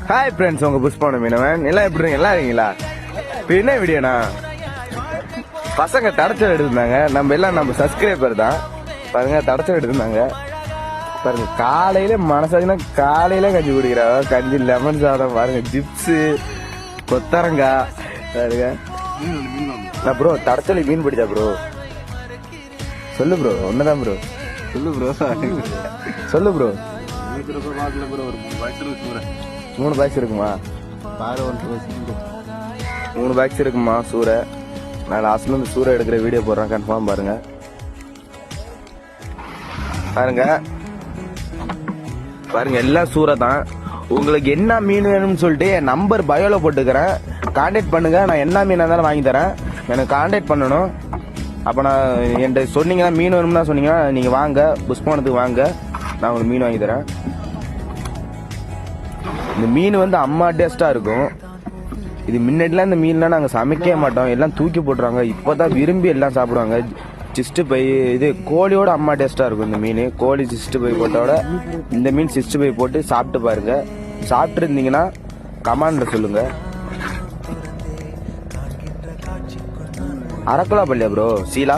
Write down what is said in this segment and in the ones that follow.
Hi friends, உங்க புஷ்பான மீனவன் எல்லாம் எப்படி இருக்கீங்க? எல்லாம் இருக்கீங்களா? இப்போ என்ன வீடியோனா, பசங்க தடச்சல் எடுத்திருந்தாங்க. நம்ம சப்ஸ்கிரைபர் தான் பாருங்க, தடச்சல் எடுத்திருந்தாங்க பாருங்க. காலையில மனசாச்சுன்னா காலையில கஞ்சி குடிக்கிறாங்க. கஞ்சி லெமன் சாதம் பாருங்க, ஜிப்ஸு கொத்தரங்காய் பாருங்க. ப்ரோ தடச்சலி மீன் பிடிச்சா ப்ரோ? சொல்லு ப்ரோ, ஒன்னதான் ப்ரோ. சொல்லு ப்ரோ, சொல்லு ப்ரோ. 3 பாக்ஸ் இருக்குமா? 3 பாக்ஸ் இருக்குமா சூரை? நான் லாஸ்ட்ல இருந்து சூரை எடுக்கிற வீடியோ போடுறேன், கன்ஃபார்ம் பாருங்க. பாருங்க பாருங்க, எல்லாம் சூரை தான். உங்களுக்கு என்ன மீன் வேணும்னு சொல்லிட்டு என் நம்பர் பயோல போட்டுக்கிறேன், கான்டாக்ட் பண்ணுங்க. நான் என்ன மீனாக இருந்தாலும் வாங்கி தரேன். எனக்கு கான்டாக்ட் பண்ணணும். அப்போ நான் என்கிட்ட சொன்னீங்கன்னா, மீன் வேணும்னா சொன்னீங்கன்னா நீங்கள் வாங்க, புஷ்பானத்துக்கு வாங்க, நான் உங்களுக்கு மீன் வாங்கி தரேன். இந்த மீன் வந்து அம்மா டேஸ்டா இருக்கும். இது முன்னாடிலாம் இந்த மீன்லாம் நாங்கள் சமைக்கவே மாட்டோம், எல்லாம் தூக்கி போட்டுருவாங்க. இப்போதான் விரும்பி எல்லாம் சாப்பிடுவாங்க. சிஸ்ட் பை இது கோழியோட அம்மா டேஸ்டா இருக்கும் இந்த மீன். கோழி சிஸ்ட் பை போட்டோட இந்த மீன் சிஸ்ட் பை போட்டு சாப்பிட்டு பாருங்க. சாப்பிட்டு இருந்தீங்கன்னா கமெண்ட்ல சொல்லுங்க. அரக்குலா பள்ளியா ப்ரோ? சீலா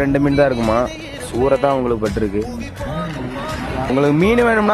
2 மீன் தான் இருக்குமா? சூரை தான் உங்களுக்கு பட்டிருக்கு. உங்களுக்கு மீன் வேணும்னா